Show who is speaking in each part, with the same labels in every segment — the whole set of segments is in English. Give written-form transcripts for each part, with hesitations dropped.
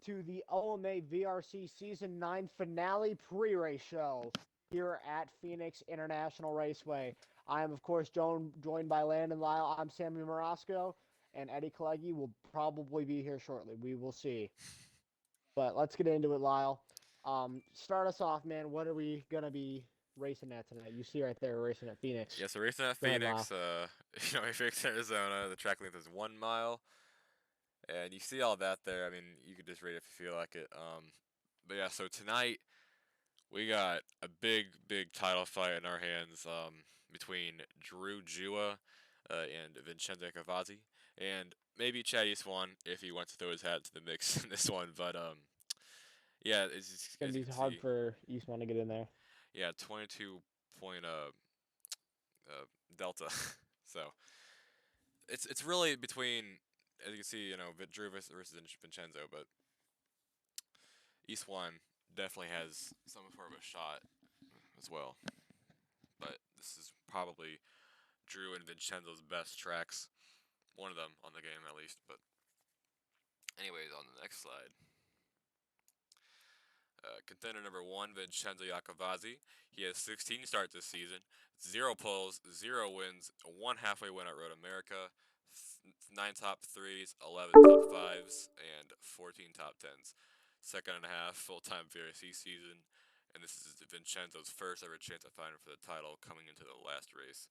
Speaker 1: to the OMA VRC Season 9 finale pre-race show here at Phoenix International Raceway. I am, of course, joined by Landon Lyle. I'm Sammy Morosco, and Eddie Kalegi will probably be here shortly. We will see. But let's get into it, Lyle. Start us off, man. What are we going to be racing at tonight? You see right there, we're racing at Phoenix.
Speaker 2: Yeah, so racing at
Speaker 1: Go ahead, Lyle.
Speaker 2: Phoenix, Phoenix, Arizona. The track length is 1 mile, and you see all that there. I mean, you could just rate it if you feel like it. But yeah, so tonight we got a big title fight in our hands between Drew Jua and Vincenzo Cavazzi, and maybe Chad East won if he wants to throw his hat into the mix in this one. But yeah,
Speaker 1: It's going
Speaker 2: as
Speaker 1: to
Speaker 2: you
Speaker 1: be
Speaker 2: can
Speaker 1: hard
Speaker 2: see,
Speaker 1: for Eastman to get in there.
Speaker 2: yeah, 22 point delta. So it's really between, as you can see, Drew versus Vincenzo, but East One definitely has some sort of a shot as well. But this is probably Drew and Vincenzo's best tracks, one of them on the game at least. But anyways, on the next slide. Contender number 1, Vincenzo Iacovazzi. He has 16 starts this season, 0 poles, 0 wins, 1 halfway win at Road America, 9 top 3s, 11 top 5s, and 14 top 10s. Second and a half full-time VRC season, and this is Vincenzo's first ever chance at fighting for the title coming into the last race.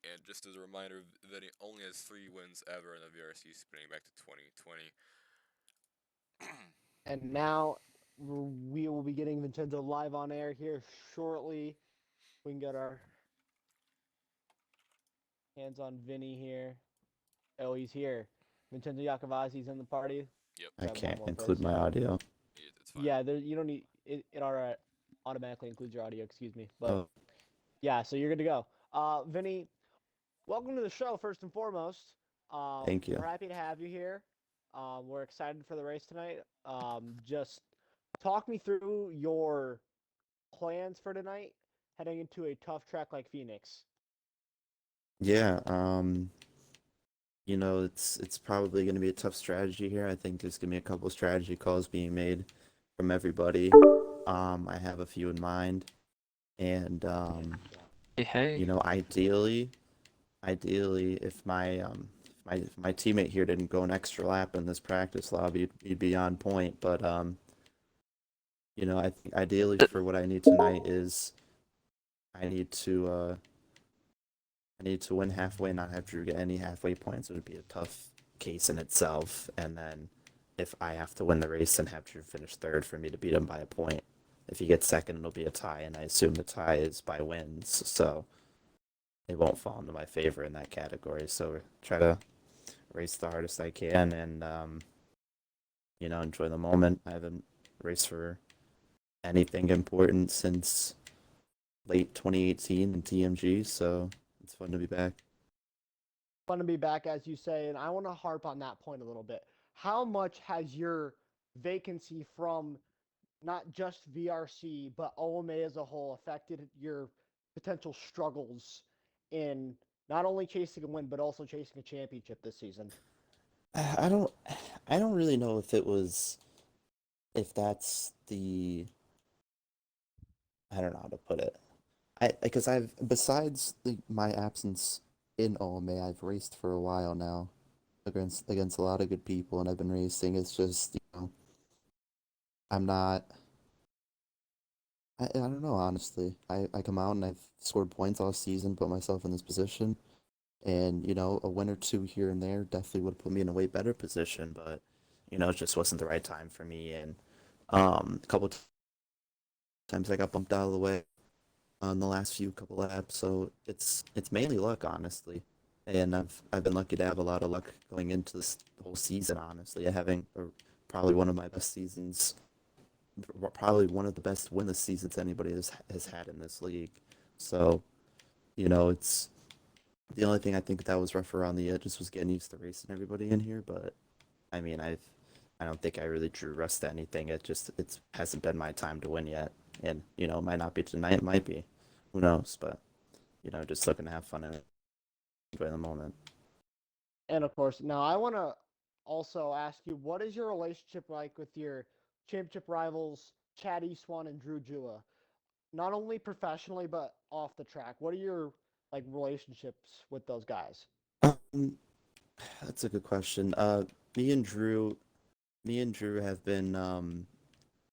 Speaker 2: And just as a reminder, that he only has 3 wins ever in the VRC, spinning back to 2020.
Speaker 1: And now we will be getting Vincenzo live on air here shortly. We can get our hands on Vinny here. Oh, he's here. Vincenzo Iacovazzi's in the party.
Speaker 2: Yep.
Speaker 3: I
Speaker 1: Grab one
Speaker 3: can't
Speaker 1: more
Speaker 3: include
Speaker 1: first.
Speaker 3: my audio.
Speaker 2: It's fine.
Speaker 1: Yeah, you don't need it. It automatically includes your audio. Excuse me, but
Speaker 3: Oh,
Speaker 1: yeah, so you're good to go. Vinny, welcome to the show. First and foremost,
Speaker 3: thank you.
Speaker 1: we're happy to have you here. We're excited for the race tonight. Just talk me through your plans for tonight, heading into a tough track like Phoenix.
Speaker 3: Yeah, it's probably going to be a tough strategy here. I think there's going to be a couple strategy calls being made from everybody. I have a few in mind, and
Speaker 4: Hey, hey.
Speaker 3: ideally, if my teammate here didn't go an extra lap in this practice lobby, he'd be on point. But I think ideally
Speaker 4: Th-
Speaker 3: for what I need tonight is I need to uh I need to win halfway, not have Drew get any halfway points. It would be a tough case in itself. And then if I have to win the race and have Drew finish third for me to beat him by a point. If he gets second, it'll be a tie, and I assume the tie is by wins, so it won't fall into my favor in that category. So try to race the hardest I can and enjoy the moment. I haven't raced for anything important since late 2018 in TMG, so it's fun to be back.
Speaker 1: Fun to be back, as you say, and I want to harp on that point a little bit. How much has your vacancy from not just VRC but OMA as a whole affected your potential struggles in not only chasing a win but also chasing a championship this season?
Speaker 3: I don't I don't really know if that's the I don't know how to put it. I because I've besides my absence in OMA, I've raced for a while now against a lot of good people, and I've been racing. It's just I'm not. I don't know honestly. I come out and I've scored points all season, put myself in this position, and a win or two here and there definitely would have put me in a way better position, but it just wasn't the right time for me, and a couple times I got bumped out of the way on the last few couple laps, so it's mainly luck, honestly. And I've been lucky to have a lot of luck going into this whole season, honestly. Having probably one of my best seasons, probably one of the best winless seasons anybody has had in this league. So, it's the only thing I think that was rough around the edges was getting used to racing everybody in here, but I mean, I don't think I really drew rust to anything. It hasn't been my time to win yet, and it might not be tonight. It might be, who knows? But just looking to have fun and enjoy the moment.
Speaker 1: And of course, now I want to also ask you, what is your relationship like with your championship rivals, Chad Eastwan and Drew Jua? Not only professionally, but off the track. What are your relationships with those guys?
Speaker 3: Um, that's a good question. Me and Drew, me and Drew have been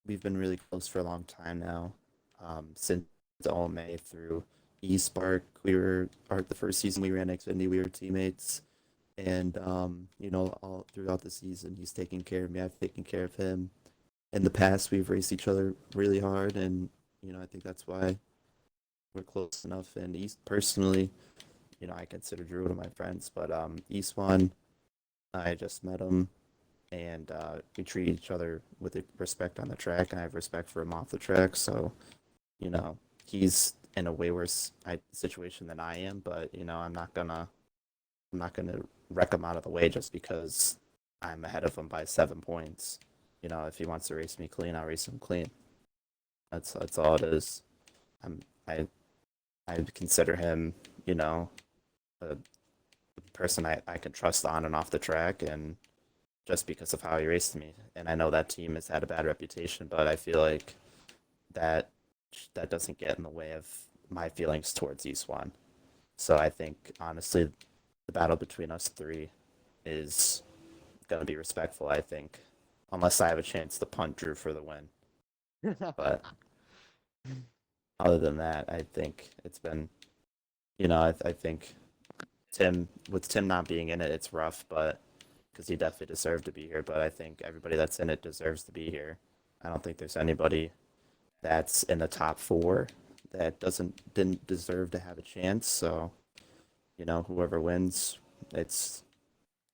Speaker 3: we've been really close for a long time now. Since OMA through eSpark, we were the first season we ran Xfinity, we were teammates, and all throughout the season, he's taking care of me. I've taken care of him. In the past, we've raced each other really hard, and I think that's why we're close enough. And East personally, I consider Drew one of my friends, but East one, I just met him, and we treat each other with respect on the track, and I have respect for him off the track. So, he's in a way worse situation than I am, but I'm not gonna wreck him out of the way just because I'm ahead of him by 7 points. If he wants to race me clean, I'll race him clean. That's all it is. I'm I I consider him, a person I can trust on and off the track, and just because of how he raced me. And I know that team has had a bad reputation, but I feel like that that doesn't get in the way of my feelings towards Eastwan. So I think honestly, the battle between us three is gonna be respectful. I think, unless I have a chance to punt Drew for the win. But other than that, I think it's been, I think Tim not being in it, it's rough, but because he definitely deserved to be here. But I think everybody that's in it deserves to be here. I don't think there's anybody that's in the top four that didn't deserve to have a chance. So whoever wins, it's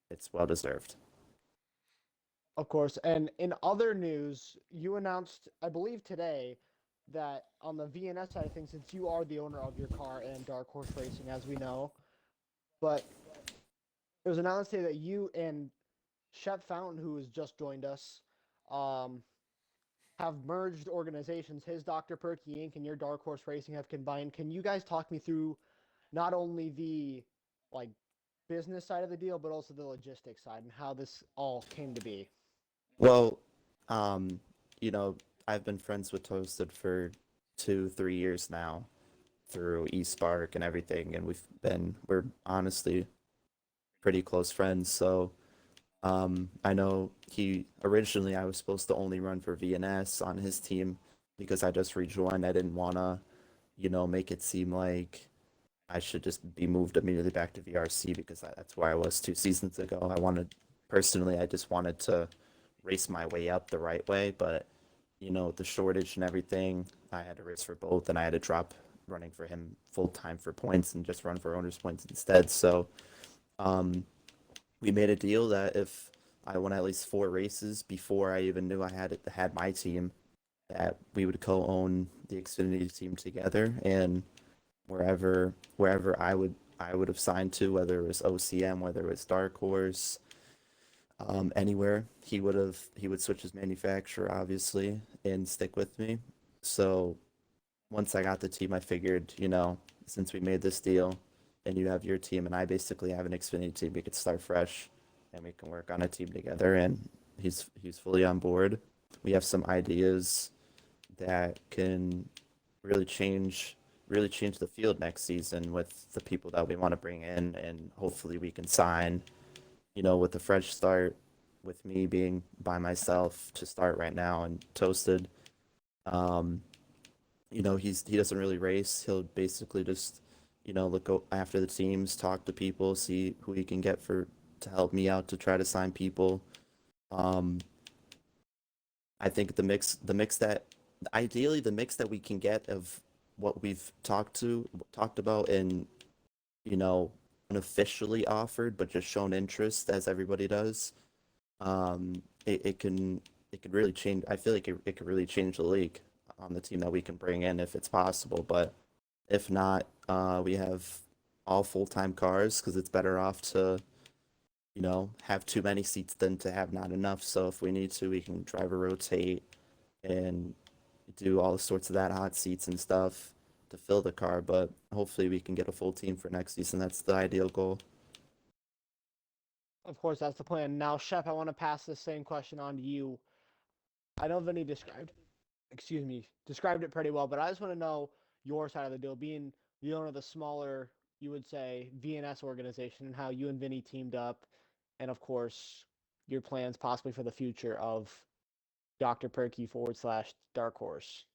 Speaker 3: it's well deserved.
Speaker 1: Of course. And in other news, you announced, I believe today, that on the VNS side of things, since you are the owner of your car and Dark Horse Racing, as we know, but it was announced today that you and Shep Fountain, who has just joined us, um, have merged organizations. His Dr. Perky Inc. and your Dark Horse Racing have combined. Can you guys talk me through not only the like business side of the deal, but also the logistics side and how this all came to be?
Speaker 3: Well, um, you know, I've been friends with Toasted for 2, 3 years now through eSpark and everything, and we're honestly pretty close friends. So I know I was supposed to only run for VNS on his team because I just rejoined. I didn't wanna, make it seem like I should just be moved immediately back to VRC because that's where I was 2 seasons ago. Personally, I just wanted to race my way up the right way, but with the shortage and everything, I had to race for both, and I had to drop running for him full time for points and just run for owners points instead. So um, we made a deal that if I won at least 4 races before I even knew I had my team, that we would co-own the Xfinity team together, and wherever I would have signed to, whether it was OCM, whether it was Dark Horse, anywhere, he would switch his manufacturer obviously and stick with me. So once I got the team, I figured, since we made this deal and you have your team and I basically have an Xfinity team, we could start fresh and we can work on a team together. And he's fully on board. We have some ideas that can really change the field next season with the people that we want to bring in, and hopefully we can sign, with a fresh start, with me being by myself to start right now and Toasted. Um, he doesn't really race. He'll basically just, look after the teams, talk to people, see who he can get to help me out to try to sign people. Um, I think ideally the mix that we can get of what we've talked about and you know unofficially offered but just shown interest as everybody does. It could really change. I feel like it could really change the league on the team that we can bring in if it's possible. But if not, we have all full-time cars because it's better off to have too many seats than to have not enough. So if we need to, we can driver rotate and do all sorts of that hot seats and stuff to fill the car. But hopefully we can get a full team for next season. That's the ideal goal.
Speaker 1: Of course, that's the plan. Now, Shep, I want to pass this same question on to you. I know Vinny described it pretty well, but I just want to know your side of the deal, being the owner of the smaller, you would say, VNS organization, and how you and Vinny teamed up, and of course, your plans possibly for the future of Dr. Perky / Dark Horse.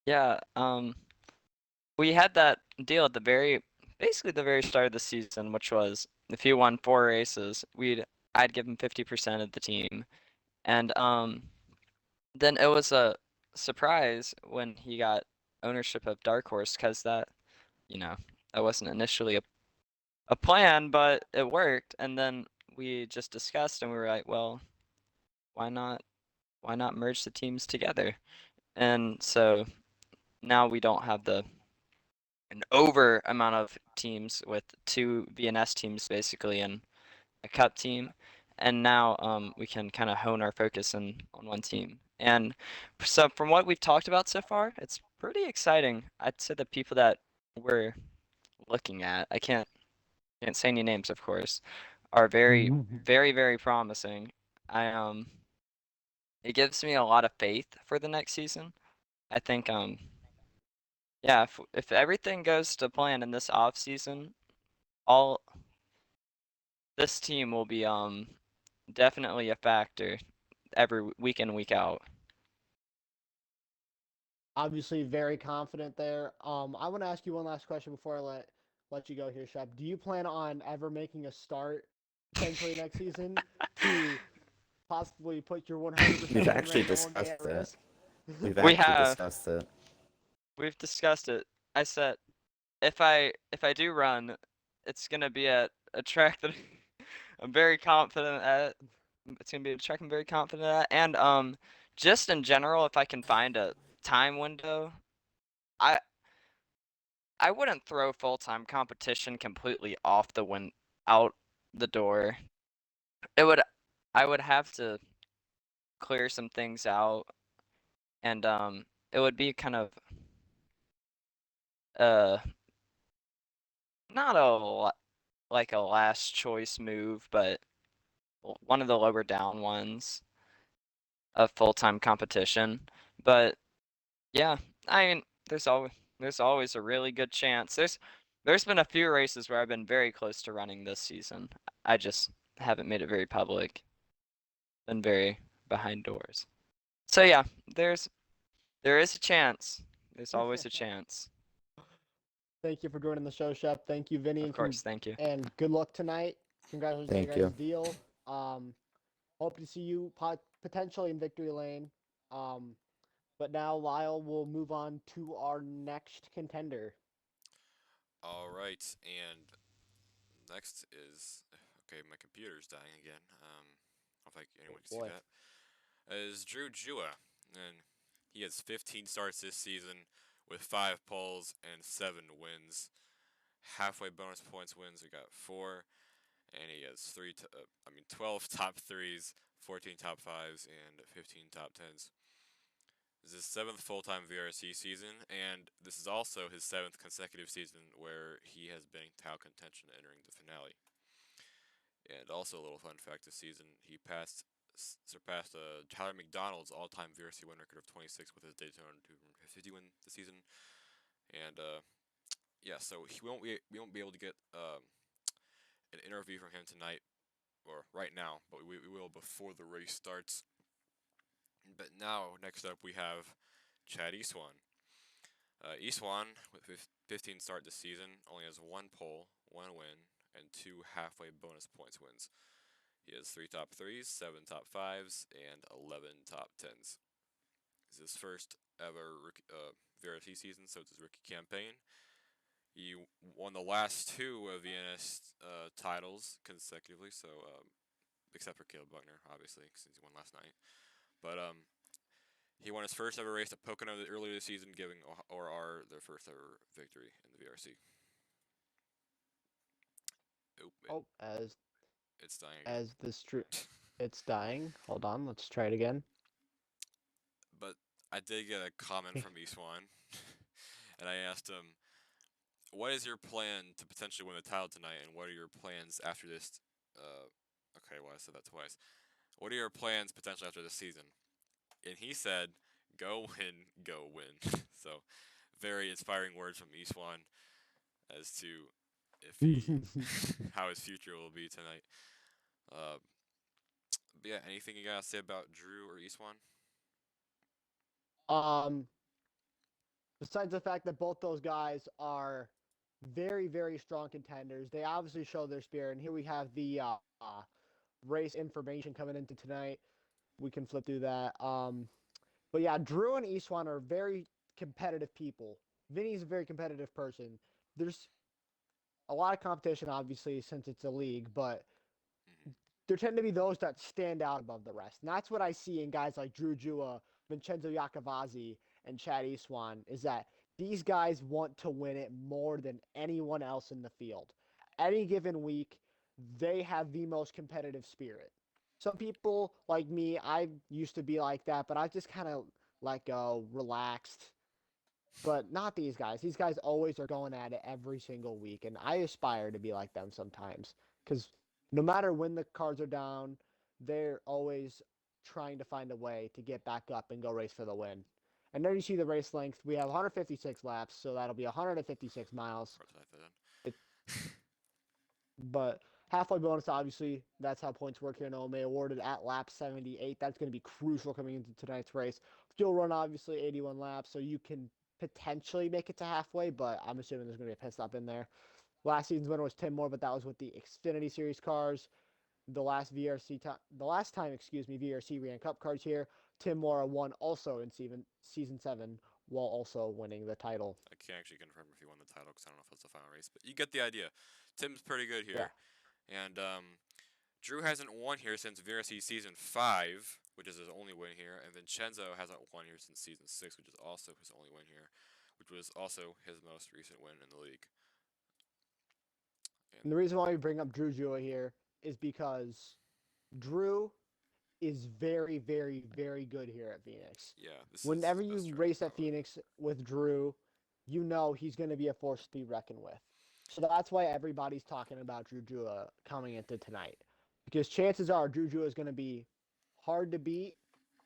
Speaker 4: Yeah, we had that deal at basically the very start of the season, which was if he won 4 races, I'd give him 50% of the team. And then it was a surprise when he got ownership of Dark Horse, because that wasn't initially a plan, but it worked. And then we just discussed and we were like, well, why not merge the teams together? And so now we don't have an over amount of teams with 2 VNS teams basically and a cup team. And now we can kind of hone our focus on one team. And so from what we've talked about so far, it's pretty exciting. I'd say the people that we're looking at, I can't say any names, of course, are very, very, very promising. I it gives me a lot of faith for the next season. I think yeah, if everything goes to plan in this off season, all this team will be definitely a factor every week in, week out.
Speaker 1: Obviously, very confident there. I want to ask you one last question before I let you go here, Shep. Do you plan on ever making a start potentially next season to possibly put your 100%
Speaker 3: We've
Speaker 1: win
Speaker 3: actually
Speaker 1: rate one day
Speaker 3: discussed
Speaker 1: at
Speaker 3: that.
Speaker 1: risk?
Speaker 3: We've
Speaker 4: We
Speaker 3: actually
Speaker 4: have.
Speaker 3: discussed it.
Speaker 4: We've discussed it. I said if I do run, it's gonna be at a track that I'm very confident at. It's gonna be a track I'm very confident at, and just in general, if I can find a time window, I I wouldn't throw full-time competition completely out the door. It would I would have to clear some things out, and it would be kind of uh not like a last choice move, but one of the lower down ones of full-time competition. But yeah, I mean, there's always a really good chance. There's been a few races where I've been very close to running this season. I just haven't made it very public. Been very behind doors. So yeah, there is a chance. There's always a chance.
Speaker 1: Thank you for joining the show, Shep. Thank you, Vinny,
Speaker 4: Of course, thank you.
Speaker 1: and good luck tonight. Congratulations on
Speaker 3: Thank
Speaker 1: your guys'
Speaker 3: you.
Speaker 1: deal. Hope to see you potentially in victory lane. But now Lyle will move on to our next contender.
Speaker 2: All right, and next is okay. My computer's dying again. I don't think anyone can see
Speaker 1: Boy.
Speaker 2: that. Is Drew Jua, and he has 15 starts this season with 5 poles and 7 wins. Halfway bonus points wins, we got 4, and he has 12 top 3s, 14 top 5s, and 15 top 10s. This is his 7th full-time VRC season, and this is also his 7th consecutive season where he has been in title contention entering the finale. And also a little fun fact this season, he surpassed Tyler McDonald's all-time VRC win record of 26 with his Daytona 250 win this season. And yeah, so we won't be able to get an interview from him tonight or right now, but we will before the race starts. But now, next up, we have Chad Eastwan. Eastwan, with 15 start this season, only has 1 pole, 1 win, and 2 halfway bonus points wins. He has 3 top 3s, 7 top 5s, and 11 top 10s. This is his first ever VRT season, so it's his rookie campaign. He won the last 2 of VNS titles consecutively, so except for Caleb Buckner, obviously, since he won last night. But he won his first ever race at Pocono earlier this season, giving OR their first ever victory in the VRC. It's dying again.
Speaker 1: As this it's dying. Hold on, let's try it again.
Speaker 2: But I did get a comment from Eastwan, and I asked him, "What is your plan to potentially win the title tonight, and what are your plans after this Okay, well, I said that twice. What are your plans potentially after this season? And he said, go win, go win. So, very inspiring words from Iswan as to if he how his future will be tonight. Uh, but yeah, anything you gotta say about Drew or Iswan?
Speaker 1: um, besides the fact that both those guys are very, very strong contenders, they obviously show their spirit. And here we have the race information coming into tonight. We can flip through that. But yeah, Drew and Iswan are very competitive people. Vinny's a very competitive person. There's a lot of competition, obviously, since it's a league, but
Speaker 2: Mm-hmm.
Speaker 1: there tend to be those that stand out above the rest. And that's what I see in guys like Drew Jua, Vincenzo Iacovazzi, and Chad Iswan, is that these guys want to win it more than anyone else in the field. Any given week, they have the most competitive spirit. Some people like me, I used to be like that, but I just kind of let go, relaxed, but not these guys. These guys always are going at it every single week, and I aspire to be like them sometimes. Because no matter when the cards are down, they're always trying to find a way to get back up and go race for the win. And then you see the race length. We have 156 laps, so that'll be 156 miles.
Speaker 2: Hard to type that in.
Speaker 1: It, but halfway bonus, obviously, that's how points work here in OMA, awarded at lap 78. That's going to be crucial coming into tonight's race. Fuel run, obviously, 81 laps, so you can potentially make it to halfway, but I'm assuming there's going to be a pit stop in there. Last season's winner was Tim Moore, but that was with the Xfinity Series cars. The last time, VRC ran Cup cars here. Tim Moore won also in season 7, while also winning the title.
Speaker 2: I can't actually confirm if he won the title because I don't know if it's the final race, but you get the idea. Tim's pretty good
Speaker 1: Yeah.
Speaker 2: here, and Drew hasn't won here since VRC season 5, which is his only win here, and Vincenzo hasn't won here since season 6, which is also his only win here, which was also his most recent win in the league.
Speaker 1: And the reason why we bring up Drew Jua here is because Drew is very, very, very good here at Phoenix.
Speaker 2: Yeah, this is
Speaker 1: Whenever
Speaker 2: his best
Speaker 1: you
Speaker 2: track,
Speaker 1: race at
Speaker 2: probably.
Speaker 1: Phoenix with Drew, you know he's going to be a force to be reckoned with. So that's why everybody's talking about Drew Jua coming into tonight. Because chances are Drew Jua is going to be hard to beat,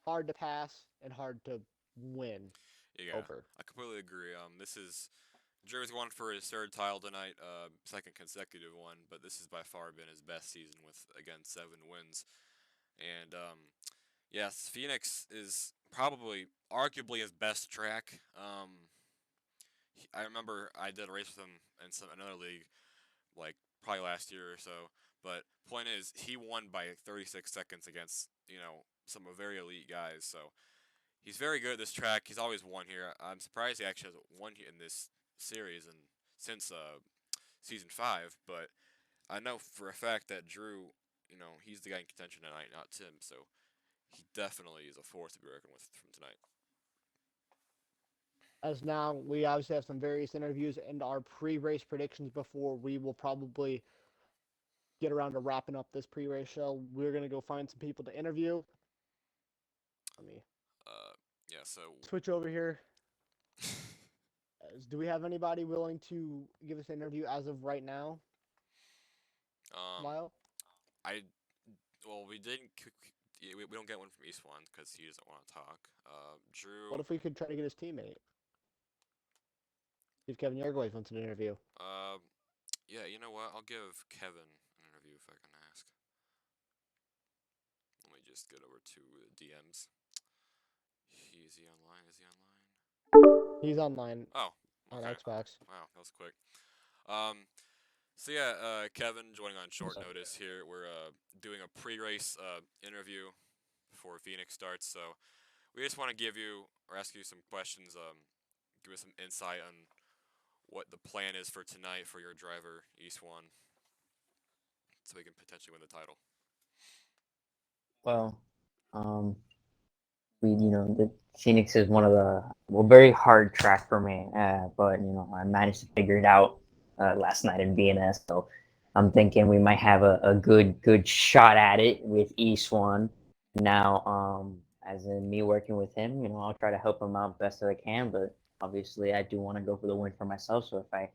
Speaker 1: hard to pass, and hard to win
Speaker 2: Yeah,
Speaker 1: over.
Speaker 2: I completely agree. This is Drew's going for his third title tonight, second consecutive one, but this has by far been his best season with, again, 7 wins. And yes, Phoenix is probably, arguably, his best track. I remember I did a race with him in another league, like probably last year or so. But point is, he won by 36 seconds against some very elite guys. So he's very good at this track. He's always won here. I'm surprised he actually hasn't won in this series and since season 5. But I know for a fact that Drew, he's the guy in contention tonight, not Tim. So he definitely is a force to be reckoned with from tonight.
Speaker 1: As now, we obviously have some various interviews and our pre-race predictions before we will probably get around to wrapping up this pre-race show. We're going to go find some people to interview. Let me
Speaker 2: Yeah. So
Speaker 1: switch over here. Do we have anybody willing to give us an interview as of right now,
Speaker 2: um,
Speaker 1: Lyle?
Speaker 2: I well, we didn't. We don't get one from East One because he doesn't want to talk. Drew.
Speaker 1: What if we could try to get his teammate? See if Kevin Yergway wants an interview.
Speaker 2: Yeah. You know what? I'll give Kevin an interview if I can ask. Let me just get over to the DMs. Is he online? Is he online?
Speaker 1: He's online
Speaker 2: Oh.
Speaker 1: on
Speaker 2: Okay.
Speaker 1: Xbox.
Speaker 2: Wow, that was quick. So yeah, Kevin joining on short
Speaker 1: Sorry.
Speaker 2: notice here. We're doing a pre-race interview before Phoenix starts. So we just want to give you or ask you some questions. Give us some insight on what the plan is for tonight for your driver, East One, so we can potentially win the title.
Speaker 5: Well, the Phoenix is one of the very hard track for me, but I managed to figure it out last night in BNS. So I'm thinking we might have a good shot at it with East One. Now, as in me working with him, I'll try to help him out best as I can. But obviously, I do want to go for the win for myself. So if I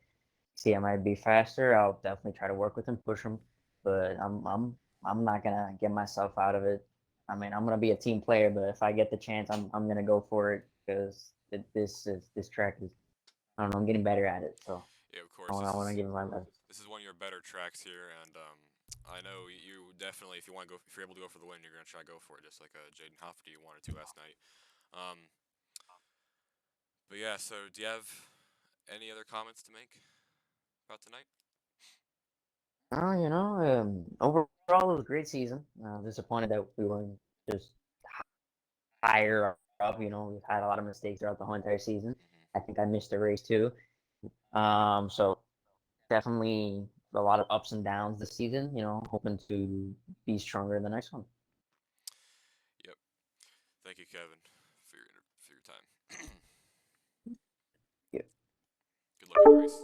Speaker 5: see I might be faster, I'll definitely try to work with him, push him. But I'm I'm not gonna get myself out of it. I mean, I'm gonna be a team player, but if I get the chance, I'm gonna go for it because this track is, I don't know, I'm getting better at it, so
Speaker 2: Yeah, of
Speaker 5: I
Speaker 2: course.
Speaker 5: want to give it my best.
Speaker 2: This is one of your better tracks here, and I know you definitely, if you want to go, if you're able to go for the win, you're gonna try to go for it, just like Jaden Hoffman wanted to last night. Um, but yeah, so do you have any other comments to make about tonight?
Speaker 5: Oh, overall it was a great season. Disappointed that we weren't just higher up. We've had a lot of mistakes throughout the whole entire season.
Speaker 2: Hmm.
Speaker 5: I think I missed a race too. So definitely a lot of ups and downs this season. Hoping to be stronger in the next one.
Speaker 2: Yep. Thank you, Kevin, for your time.
Speaker 5: Yeah.
Speaker 2: Good luck in the race.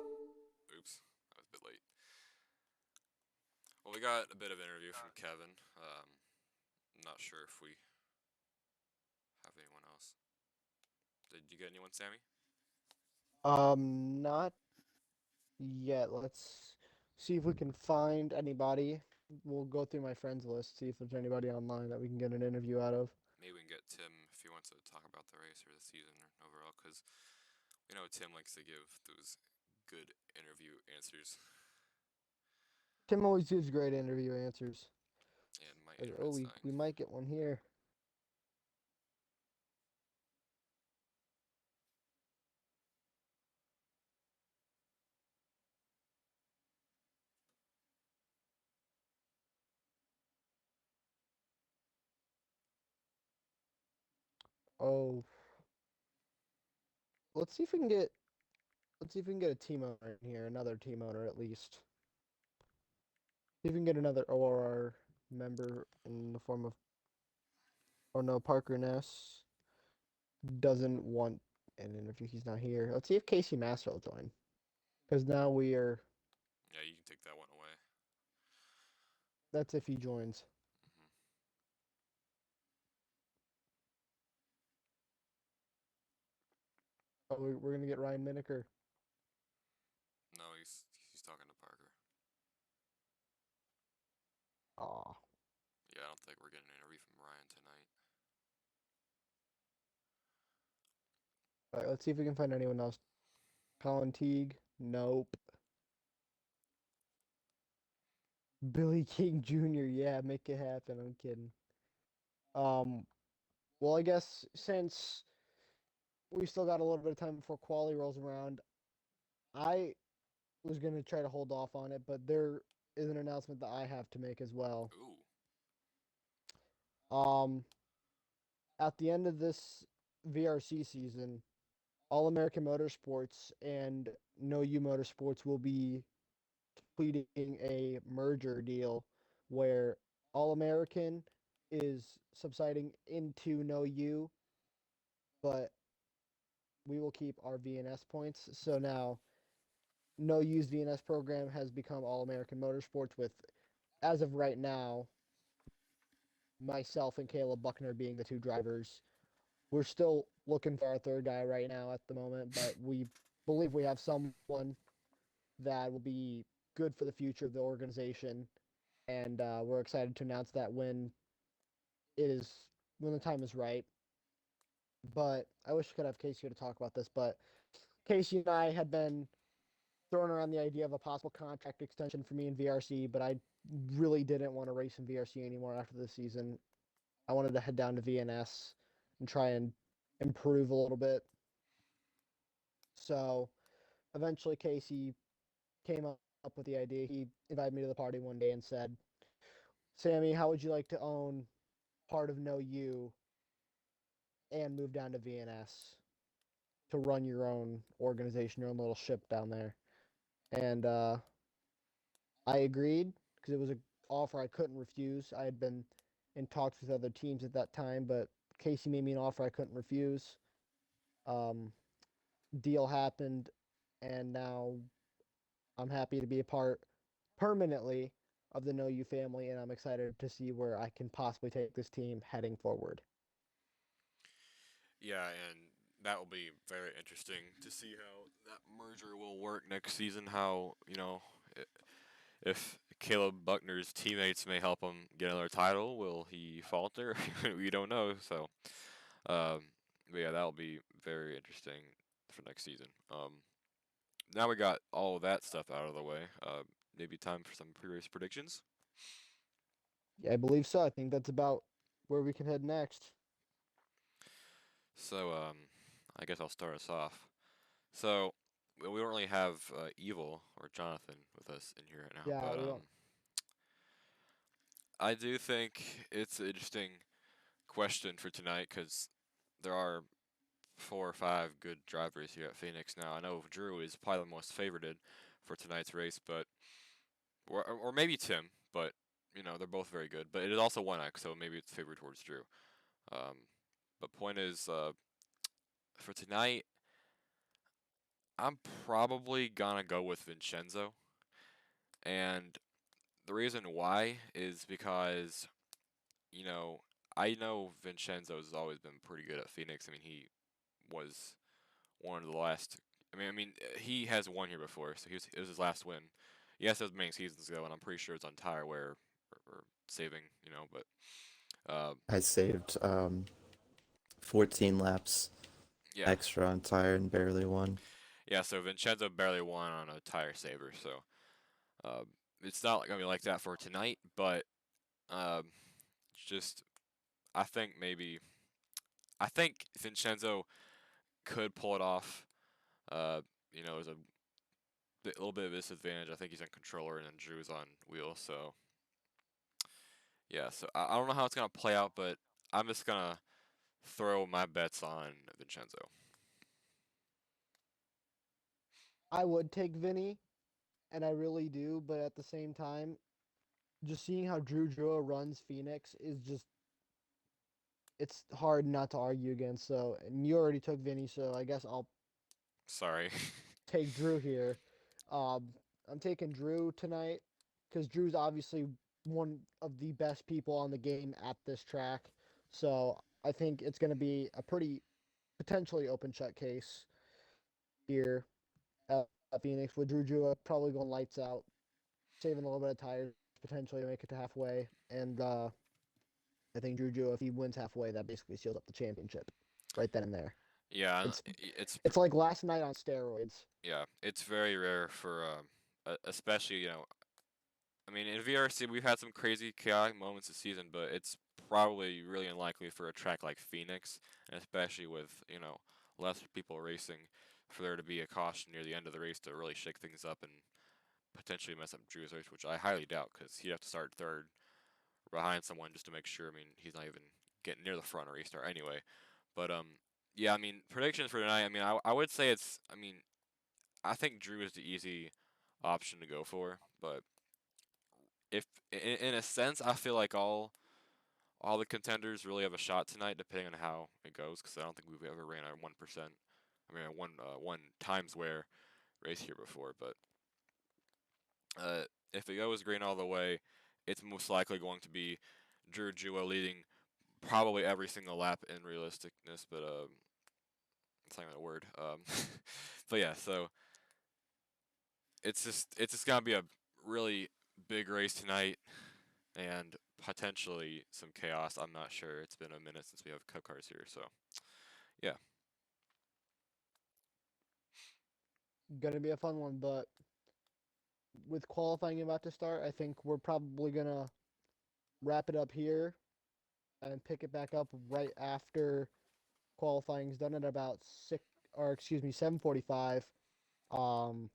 Speaker 2: Oops, that was a bit late. Well, we got a bit of interview from Kevin. I'm not sure if we have anyone else. Did you get anyone, Sammy?
Speaker 1: Not yet. Let's see if we can find anybody. We'll go through my friends list, see if there's anybody online that we can get an interview out of.
Speaker 2: Maybe we can get Tim if he wants to talk about the race or the season or overall, because we know Tim likes to give those good interview answers.
Speaker 1: Tim always gives great interview answers.
Speaker 2: And my
Speaker 1: Like, oh,
Speaker 2: internet's dying.
Speaker 1: we might get one here. Oh, let's see if we can get a team owner in here, another team owner at least. See if we can get another ORR member in the form of. Oh no, Parker Ness doesn't want an interview. He's not here. Let's see if Casey Master will join. Because now we are.
Speaker 2: Yeah, you can take that one away.
Speaker 1: That's if he joins.
Speaker 2: Hmm.
Speaker 1: Oh, we're gonna get Ryan Miniker.
Speaker 2: No, he's talking to Parker.
Speaker 1: Aw.
Speaker 2: Yeah, I don't think we're getting an interview from Ryan tonight.
Speaker 1: All right, let's see if we can find anyone else. Colin Teague. Nope. Billy King Jr. Yeah, make it happen. I'm kidding. Um. Well, I guess since we still got a little bit of time before quali rolls around, I was gonna try to hold off on it, but there is an announcement that I have to make as well.
Speaker 2: Ooh.
Speaker 1: Um, at the end of this VRC season, All American Motorsports and No U Motorsports will be completing a merger deal where All American is subsiding into No U, but we will keep our VNS points. So now No U's VNS program has become All American Motorsports with, as of right now, myself and Caleb Buckner being the two drivers. We're still looking for our third guy right now at the moment, but we believe we have someone that will be good for the future of the organization, and we're excited to announce that when the time is right. But I wish I could have Casey here to talk about this, but Casey and I had been throwing around the idea of a possible contract extension for me in VRC, but I really didn't want to race in VRC anymore after the season. I wanted to head down to VNS and try and improve a little bit. So eventually, Casey came up with the idea. He invited me to the party one day and said, Sammy, how would you like to own part of No U and move down to VNS to run your own organization, your own little ship down there? And I agreed because it was an offer I couldn't refuse. I had been in talks with other teams at that time, but Casey made me an offer I couldn't refuse. Um, Deal happened, and now I'm happy to be a part permanently of the No You family, and I'm excited to see where I can possibly take this team heading forward.
Speaker 2: Yeah, and that will be very interesting to see how that merger will work next season. How if Caleb Buckner's teammates may help him get another title, will he falter? We don't know. So, um, but yeah, that'll be very interesting for next season. Now we got all of that stuff out of the way. Maybe time for some pre-race predictions.
Speaker 1: Yeah, I believe so. I think that's about where we can head next.
Speaker 2: So, I guess I'll start us off. So, we don't really have Evil or Jonathan with us in here right now,
Speaker 1: Yeah,
Speaker 2: but
Speaker 1: we don't.
Speaker 2: I do think it's an interesting question for tonight because there are 4 or 5 good drivers here at Phoenix now. I know Drew is probably the most favorited for tonight's race, but or maybe Tim, but they're both very good. But it is also 1X, so maybe it's favored towards Drew. Um, but point is, for tonight, I'm probably gonna go with Vincenzo, and the reason why is because you know I know Vincenzo's always been pretty good at Phoenix. I mean, he was one of the last. I mean, he has won here before, so it was his last win. Yes, it was many seasons ago, and I'm pretty sure it's on tire wear or saving, but
Speaker 3: I saved 14 laps
Speaker 2: yeah,
Speaker 3: extra on tire and barely won.
Speaker 2: yeah. So Vincenzo barely won on a tire saver, so um, it's not gonna be like that for tonight. But um, just I think Vincenzo could pull it off. Uh, there's a little bit of disadvantage. I think he's on controller and then Drew's on wheel, so yeah. So I don't know how it's gonna play out, but I'm just gonna throw my bets on Vincenzo.
Speaker 1: I would take Vinny, and I really do, but at the same time, just seeing how Drew Jua runs Phoenix is just it's hard not to argue against. So, and you already took Vinny, so I guess I'll
Speaker 2: Sorry.
Speaker 1: take Drew here. Um, I'm taking Drew tonight because Drew's obviously one of the best people on the game at this track. So I think it's going to be a pretty potentially open shut case here at Phoenix with Drew Jua probably going lights out, saving a little bit of tires potentially to make it to halfway. And I think Drew Jua, if he wins halfway, that basically seals up the championship right then and there.
Speaker 2: Yeah,
Speaker 1: It's
Speaker 2: it's
Speaker 1: it's like last night on steroids.
Speaker 2: yeah, it's very rare for especially I mean in VRC we've had some crazy chaotic moments this season, but it's probably really unlikely for a track like Phoenix, and especially with less people racing, for there to be a caution near the end of the race to really shake things up and potentially mess up Drew's race, which I highly doubt because he'd have to start third behind someone just to make sure. I mean, he's not even getting near the front of restart anyway. But yeah. I mean, predictions for tonight. I mean, I would say it's. I mean, I think Drew is the easy option to go for. But if in a sense, I feel like all the contenders really have a shot tonight, depending on how it goes. Because I don't think we've ever ran a 1%. I mean, a one times wear race here before. But if it goes green all the way, it's most likely going to be Drew Jua leading probably every single lap in realisticness, but it's not even a word. But yeah, so it's just gonna be a really big race tonight and potentially some chaos. I'm not sure. It's been a minute since we have cup cars here, so yeah.
Speaker 1: Gonna be a fun one, but with qualifying about to start, I think we're probably gonna wrap it up here and pick it back up right after qualifying's done at about 7:45. Um,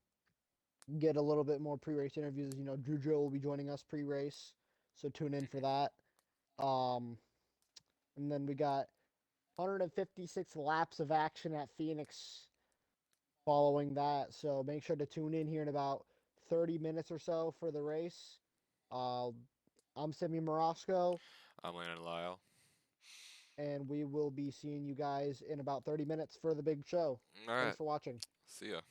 Speaker 1: get a little bit more pre-race interviews. Drew Drill will be joining us pre-race, so tune in for that. Um, and then we got 156 laps of action at Phoenix following that. So make sure to tune in here in about 30 minutes or so for the race. Uh, I'm Semi Morosco,
Speaker 2: I'm Landon Lyle.
Speaker 1: and we will be seeing you guys in about 30 minutes for the big show.
Speaker 2: All right.
Speaker 1: Thanks for watching.
Speaker 2: See ya.